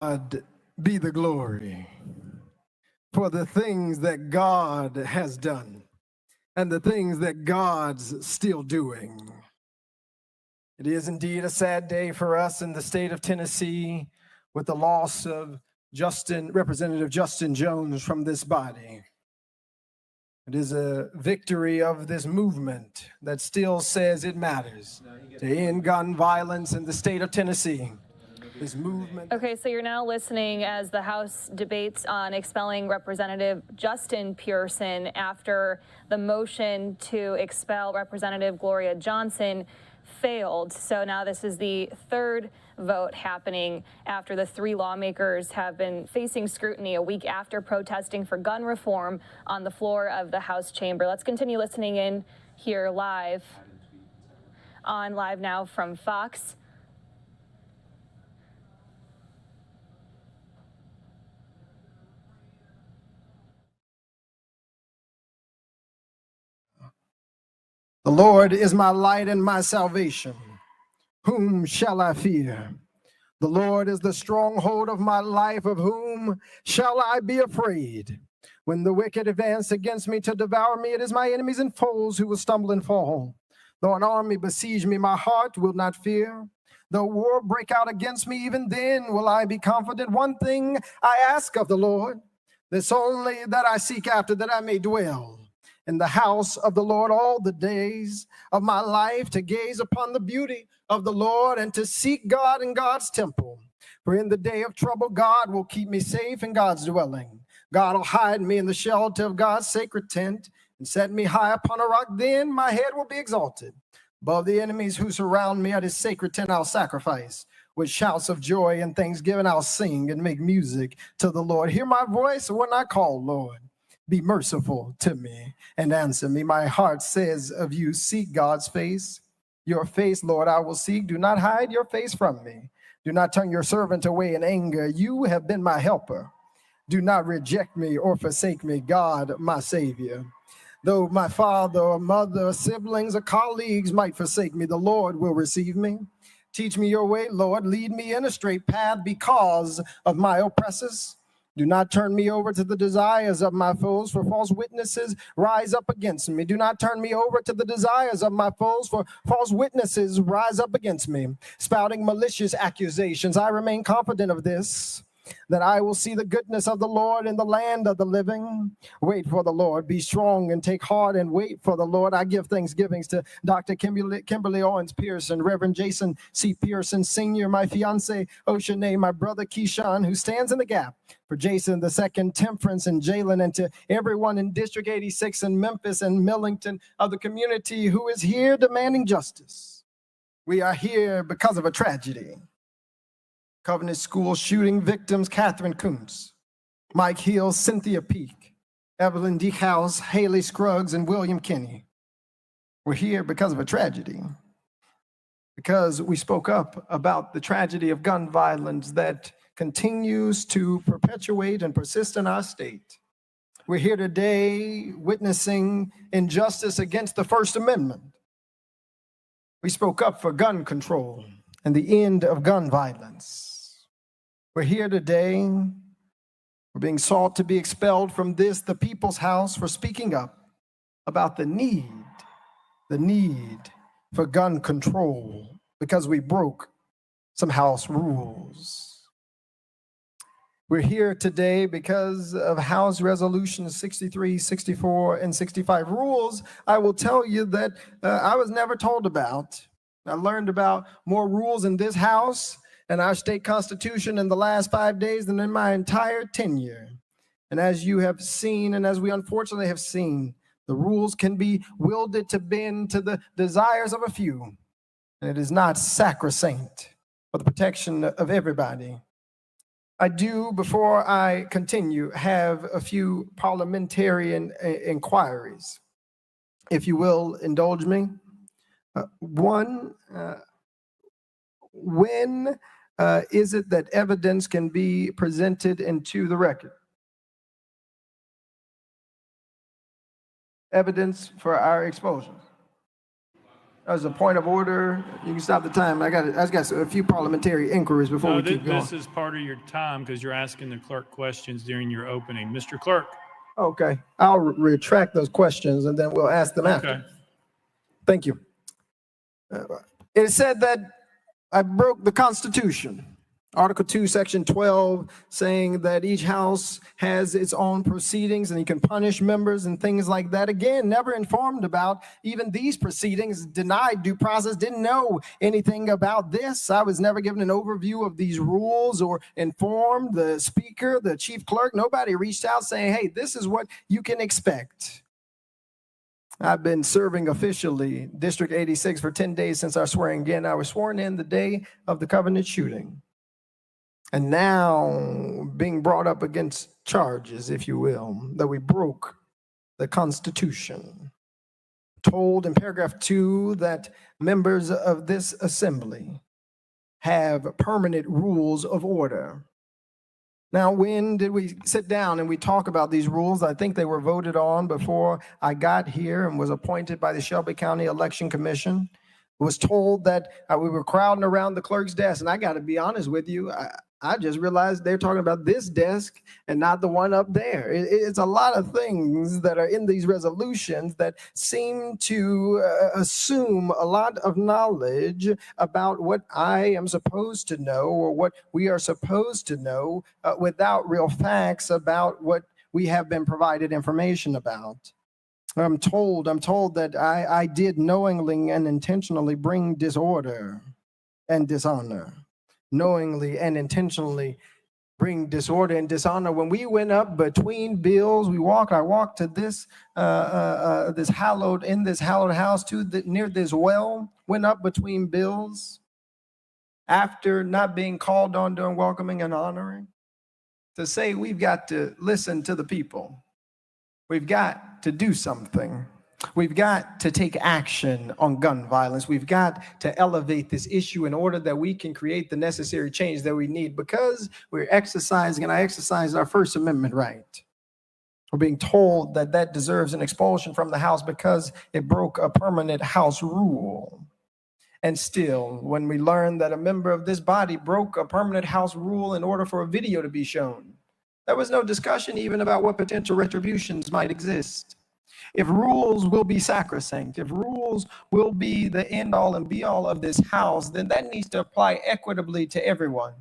God be the glory for the things that God has done and the things that God's still doing. It is indeed a sad day for us in the state of Tennessee with the loss of Representative Justin Jones from this body. It is a victory of this movement that still says it matters to end gun violence in the state of Tennessee. This movement. Okay, so you're now listening as the House debates on expelling Representative Justin Pearson after the motion to expel Representative Gloria Johnson failed. So now this is the third vote happening after the three lawmakers have been facing scrutiny a week after protesting for gun reform on the floor of the House chamber. Let's continue listening in here live on Live Now from Fox. The Lord is my light and my salvation. Whom shall I fear? The Lord is the stronghold of my life. Of whom shall I be afraid? When the wicked advance against me to devour me, it is my enemies and foes who will stumble and fall. Though an army besiege me, my heart will not fear. Though war break out against me, even then will I be confident. One thing I ask of the Lord, this only that I seek after, that I may dwell in the house of the Lord all the days of my life, to gaze upon the beauty of the Lord and to seek God in God's temple. For in the day of trouble, God will keep me safe in God's dwelling. God will hide me in the shelter of God's sacred tent and set me high upon a rock. Then my head will be exalted. Above the enemies who surround me at his sacred tent, I'll sacrifice. With shouts of joy and thanksgiving, I'll sing and make music to the Lord. Hear my voice when I call, Lord. Be merciful to me and answer me. My heart says of you, seek God's face. Your face, Lord, I will seek. Do not hide your face from me. Do not turn your servant away in anger. You have been my helper. Do not reject me or forsake me, God, my Savior. Though my father or mother or siblings or colleagues might forsake me, the Lord will receive me. Teach me your way, Lord. Lead me in a straight path because of my oppressors. Do not turn me over to the desires of my foes, for false witnesses rise up against me. Do not turn me over to the desires of my foes, for false witnesses rise up against me, spouting malicious accusations. I remain confident of this, that I will see the goodness of the Lord in the land of the living. Wait for the Lord. Be strong and take heart and wait for the Lord. I give thanksgivings to Dr. Kimberly Owens Pearson, Reverend Jason C. Pearson Sr., my fiance Oceanae, my brother Keyshawn, who stands in the gap for Jason II, Temperance, and Jalen, and to everyone in District 86 in Memphis and Millington of the community who is here demanding justice. We are here because of a tragedy. Covenant School shooting victims Catherine Kuntz, Mike Hill, Cynthia Peak, Evelyn Deekhouse, Haley Scruggs, and William Kinney. We're here because of a tragedy, because we spoke up about the tragedy of gun violence that continues to perpetuate and persist in our state. We're here today witnessing injustice against the First Amendment. We spoke up for gun control and the end of gun violence. We're here today. We're being sought to be expelled from this, the People's House, for speaking up about the need for gun control because we broke some house rules. We're here today because of House Resolutions 63, 64, and 65 rules. I will tell you that I was never told about. I learned about more rules in this House and our state constitution in the last 5 days than in my entire tenure. And as you have seen, and as we unfortunately have seen, the rules can be wielded to bend to the desires of a few, and it is not sacrosanct for the protection of everybody. I do, before I continue, have a few parliamentarian inquiries. If you will indulge me. One, when is it that evidence can be presented into the record? Evidence for our expulsion. As a point of order, you can stop the time. I just got a few parliamentary inquiries before we keep going. This is part of your time because you're asking the clerk questions during your opening. Mr. Clerk. Okay, I'll retract those questions and then we'll ask them after. Thank you. It said that I broke the Constitution. Article 2, Section 12, saying that each house has its own proceedings and you can punish members and things like that. Again, never informed about even these proceedings, denied due process, didn't know anything about this. I was never given an overview of these rules or informed the speaker, the chief clerk. Nobody reached out saying, hey, this is what you can expect. I've been serving officially District 86 for 10 days since our swearing in. I was sworn in the day of the Covenant shooting. And now being brought up against charges, if you will, that we broke the Constitution. Told in paragraph 2 that members of this assembly have permanent rules of order. Now, when did we sit down and we talk about these rules? I think they were voted on before I got here and was appointed by the Shelby County Election Commission. Was told that we were crowding around the clerk's desk. And I got to be honest with you, I just realized they're talking about this desk and not the one up there. It's a lot of things that are in these resolutions that seem to assume a lot of knowledge about what I am supposed to know or what we are supposed to know without real facts about what we have been provided information about. I'm told that I did knowingly and intentionally bring disorder and dishonor. Knowingly and intentionally bring disorder and dishonor. When we went up between bills, I walked to this hallowed house near this well, went up between bills after not being called on during welcoming and honoring to say we've got to listen to the people. We've got to do something. We've got to take action on gun violence. We've got to elevate this issue in order that we can create the necessary change that we need because we're exercising, and I exercised our First Amendment right. We're being told that that deserves an expulsion from the House because it broke a permanent House rule. And still, when we learn that a member of this body broke a permanent House rule in order for a video to be shown, there was no discussion even about what potential retributions might exist. If rules will be sacrosanct, if rules will be the end all and be all of this house, then that needs to apply equitably to everyone.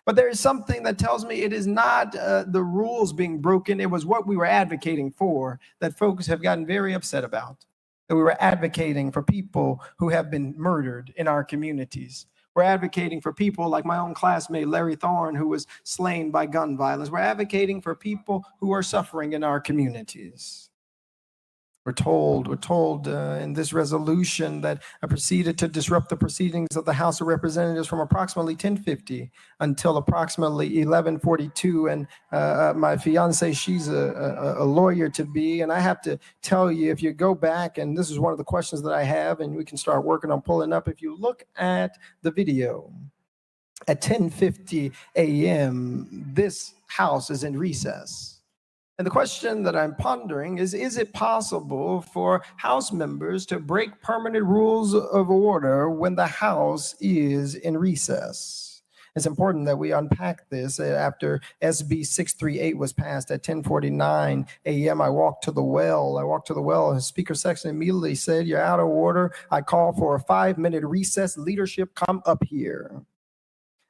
But there is something that tells me it is not the rules being broken. It was what we were advocating for that folks have gotten very upset about. That we were advocating for people who have been murdered in our communities. We're advocating for people like my own classmate, Larry Thorne, who was slain by gun violence. We're advocating for people who are suffering in our communities. We're told in this resolution that I proceeded to disrupt the proceedings of the House of Representatives from approximately 10:50 until approximately 11:42. And my fiance, she's a lawyer to be. And I have to tell you, if you go back, and this is one of the questions that I have, and we can start working on pulling up. If you look at the video at 10:50 a.m., this House is in recess. And the question that I'm pondering is it possible for House members to break permanent rules of order when the House is in recess? It's important that we unpack this. After SB 638 was passed at 10:49 a.m., I walked to the well. And Speaker Sexton immediately said, "You're out of order. I call for a 5-minute recess. Leadership, come up here."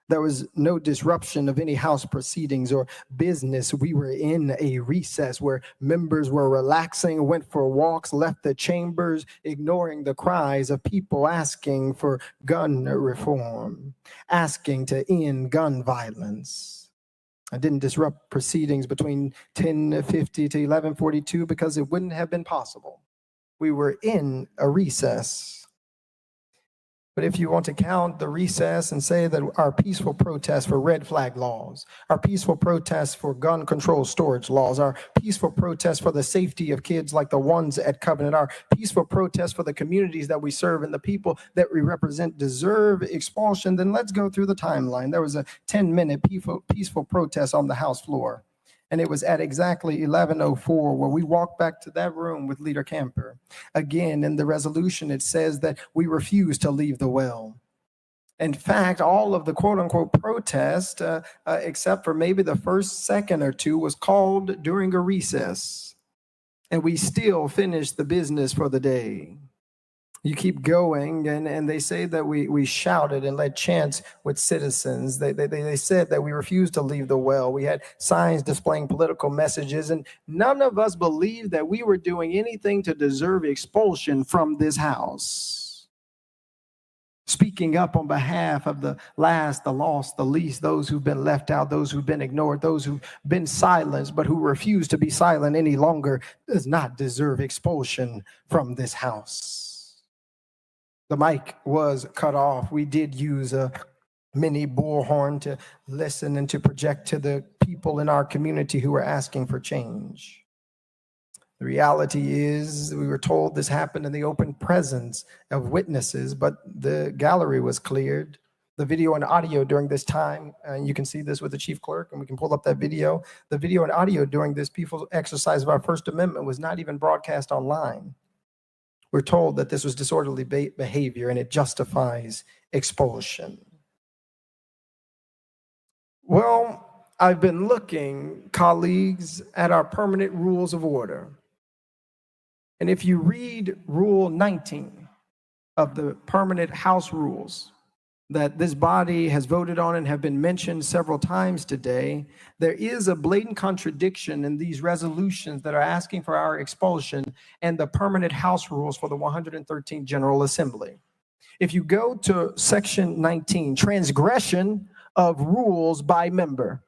There was no disruption of any House proceedings or business. We were in a recess where members were relaxing, went for walks, left the chambers, ignoring the cries of people asking for gun reform, asking to end gun violence. I didn't disrupt proceedings between 10:50 to 11:42 because it wouldn't have been possible. We were in a recess. But if you want to count the recess and say that our peaceful protests for red flag laws, our peaceful protests for gun control storage laws, our peaceful protests for the safety of kids like the ones at Covenant, our peaceful protests for the communities that we serve and the people that we represent deserve expulsion, then let's go through the timeline. There was a 10-minute peaceful protest on the House floor. And it was at exactly 11:04 where we walked back to that room with Leader Camper. Again, in the resolution, it says that we refuse to leave the well. In fact, all of the quote unquote protest, except for maybe the first second or two, was called during a recess. And we still finished the business for the day. You keep going, and they say that we shouted and led chants with citizens. They said that we refused to leave the well. We had signs displaying political messages, and none of us believed that we were doing anything to deserve expulsion from this house. Speaking up on behalf of the last, the lost, the least, those who've been left out, those who've been ignored, those who've been silenced, but who refuse to be silent any longer, does not deserve expulsion from this house. The mic was cut off. We did use a mini bullhorn to listen and to project to the people in our community who were asking for change. The reality is, we were told this happened in the open presence of witnesses, but the gallery was cleared. The video and audio during this time, and you can see this with the chief clerk, and we can pull up that video. The video and audio during this peaceful exercise of our First Amendment was not even broadcast online. We're told that this was disorderly behavior and it justifies expulsion. Well, I've been looking, colleagues, at our permanent rules of order. And if you read Rule 19 of the permanent House rules that this body has voted on and have been mentioned several times today, there is a blatant contradiction in these resolutions that are asking for our expulsion and the permanent House rules for the 113th General Assembly. If you go to section 19, transgression of rules by member.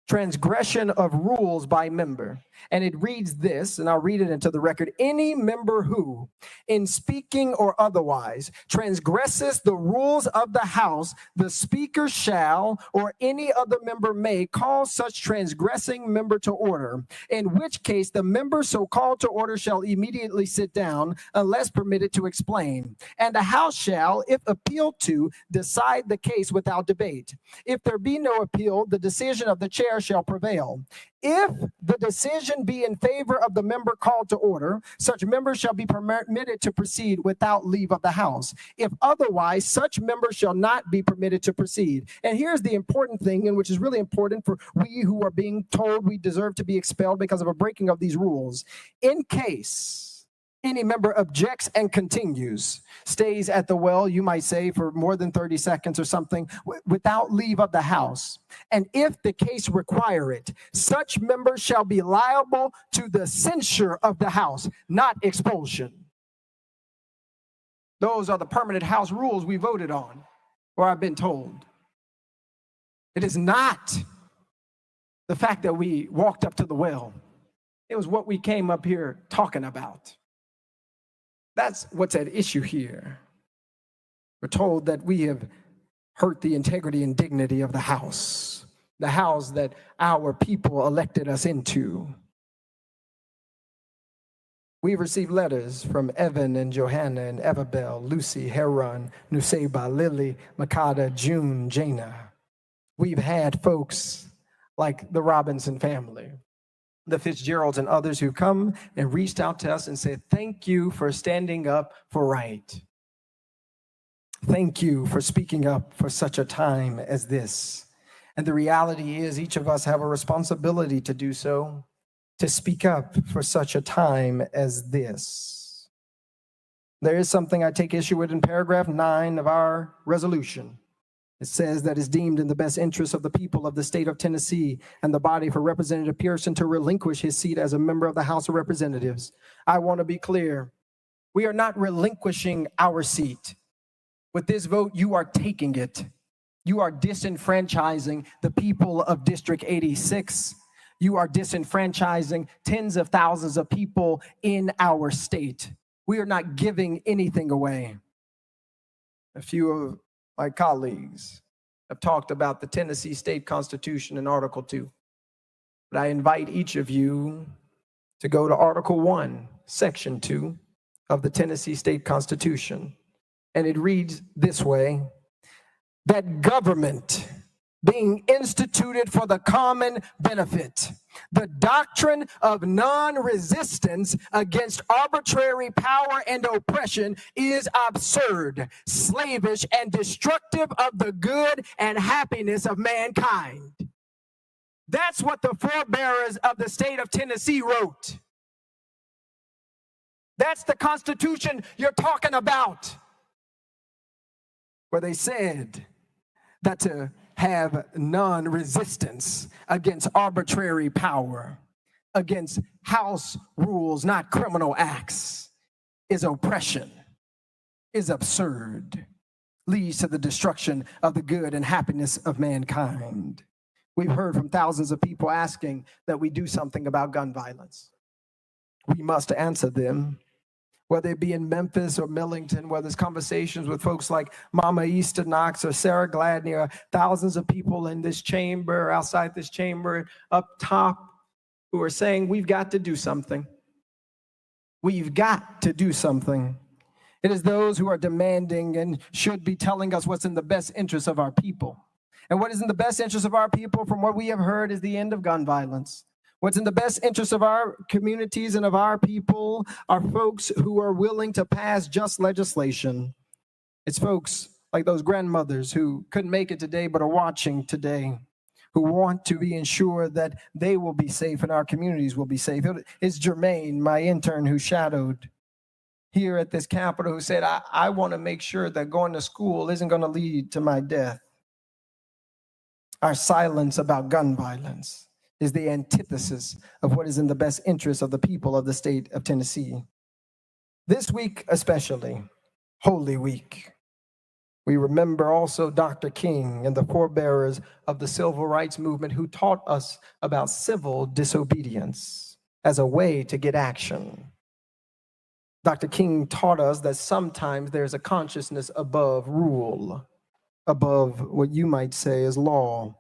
Transgression of rules by member. And it reads this, and I'll read it into the record. Any member who, in speaking or otherwise, transgresses the rules of the House, the Speaker shall, or any other member may, call such transgressing member to order, in which case the member so called to order shall immediately sit down, unless permitted to explain. And the House shall, if appealed to, decide the case without debate. If there be no appeal, the decision of the chair shall prevail. If the decision be in favor of the member called to order, such member shall be permitted to proceed without leave of the House. If otherwise, such member shall not be permitted to proceed. And here's the important thing, and which is really important for we who are being told we deserve to be expelled because of a breaking of these rules. In case any member objects and continues, stays at the well, you might say, for more than 30 seconds or something, without leave of the House. And if the case require it, such member shall be liable to the censure of the House, not expulsion. Those are the permanent House rules we voted on, or I've been told. It is not the fact that we walked up to the well. It was what we came up here talking about. That's what's at issue here. We're told that we have hurt the integrity and dignity of the House that our people elected us into. We've received letters from Evan and Johanna and Evabel, Lucy, Heron, Nuseba, Lily, Makada, June, Jana. We've had folks like the Robinson family, the Fitzgeralds and others who come and reached out to us and said, thank you for standing up for right. Thank you for speaking up for such a time as this. And the reality is each of us have a responsibility to do so, to speak up for such a time as this. There is something I take issue with in paragraph 9 of our resolution. It says that it's deemed in the best interest of the people of the state of Tennessee and the body for Representative Pearson to relinquish his seat as a member of the House of Representatives. I want to be clear. We are not relinquishing our seat. With this vote, you are taking it. You are disenfranchising the people of District 86. You are disenfranchising tens of thousands of people in our state. We are not giving anything away. A few of my colleagues have talked about the Tennessee State Constitution in Article 2. But I invite each of you to go to Article 1, Section 2 of the Tennessee State Constitution. And it reads this way, that government being instituted for the common benefit. The doctrine of non-resistance against arbitrary power and oppression is absurd, slavish, and destructive of the good and happiness of mankind. That's what the forebearers of the state of Tennessee wrote. That's the Constitution you're talking about, where they said that to have non-resistance against arbitrary power, against house rules, not criminal acts, is oppression, is absurd, leads to the destruction of the good and happiness of mankind. We've heard from thousands of people asking that we do something about gun violence. We must answer them, whether it be in Memphis or Millington, whether it's conversations with folks like Mama Easter Knox or Sarah Gladney, or thousands of people in this chamber, outside this chamber, up top, who are saying, we've got to do something. We've got to do something. It is those who are demanding and should be telling us what's in the best interest of our people. And what is in the best interest of our people, from what we have heard, is the end of gun violence. What's in the best interest of our communities and of our people are folks who are willing to pass just legislation. It's folks like those grandmothers who couldn't make it today but are watching today, who want to be ensured that they will be safe and our communities will be safe. It's Jermaine, my intern, who shadowed here at this Capitol, who said, I want to make sure that going to school isn't going to lead to my death. Our silence about gun violence is the antithesis of what is in the best interest of the people of the state of Tennessee. This week especially, Holy Week, we remember also Dr. King and the forebearers of the civil rights movement who taught us about civil disobedience as a way to get action. Dr. King taught us that sometimes there's a consciousness above rule, above what you might say is law,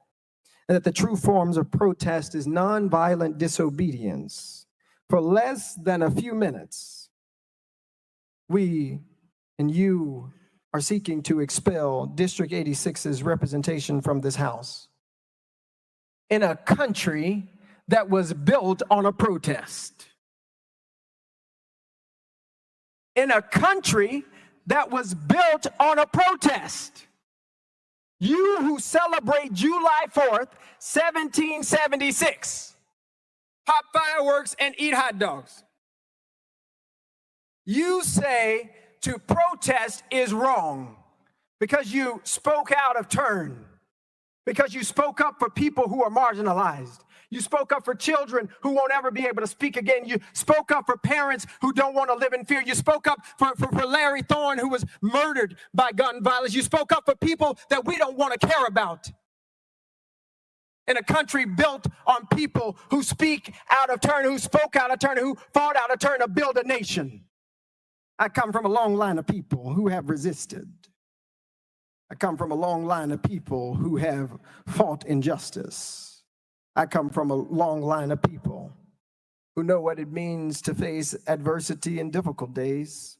and that the true forms of protest is nonviolent disobedience. For less than a few minutes, we and you are seeking to expel District 86's representation from this House in a country that was built on a protest. In a country that was built on a protest. You who celebrate July 4th, 1776, pop fireworks and eat hot dogs. You say to protest is wrong because you spoke out of turn, because you spoke up for people who are marginalized. You spoke up for children who won't ever be able to speak again. You spoke up for parents who don't want to live in fear. You spoke up for Larry Thorne, who was murdered by gun violence. You spoke up for people that we don't want to care about. In a country built on people who speak out of turn, who spoke out of turn, who fought out of turn to build a nation. I come from a long line of people who have resisted. I come from a long line of people who have fought injustice. I come from a long line of people who know what it means to face adversity in difficult days,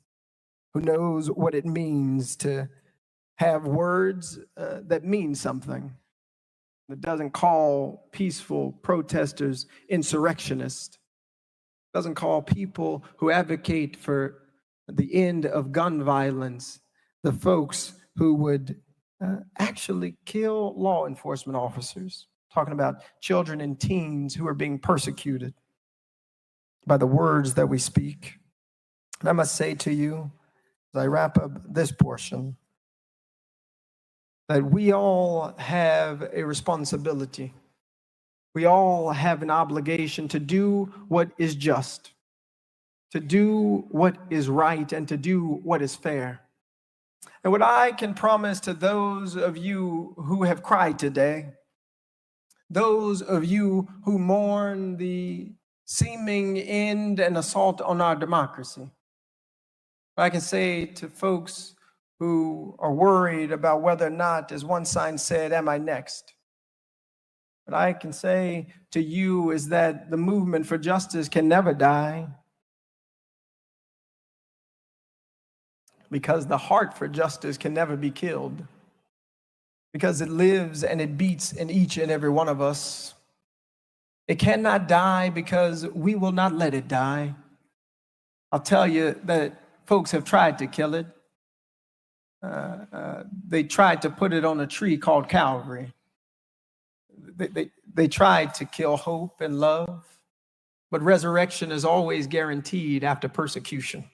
who knows what it means to have words that mean something, that doesn't call peaceful protesters insurrectionists, doesn't call people who advocate for the end of gun violence the folks who would actually kill law enforcement officers. Talking about children and teens who are being persecuted by the words that we speak. And I must say to you, as I wrap up this portion, that we all have a responsibility. We all have an obligation to do what is just, to do what is right, and to do what is fair. And what I can promise to those of you who have cried today, those of you who mourn the seeming end and assault on our democracy, I can say to folks who are worried about whether or not, as one sign said, am I next? What I can say to you is that the movement for justice can never die, because the heart for justice can never be killed. because it lives and it beats in each and every one of us. It cannot die because we will not let it die. I'll tell you that folks have tried to kill it. They tried to put it on a tree called Calvary. They tried to kill hope and love, but resurrection is always guaranteed after persecution.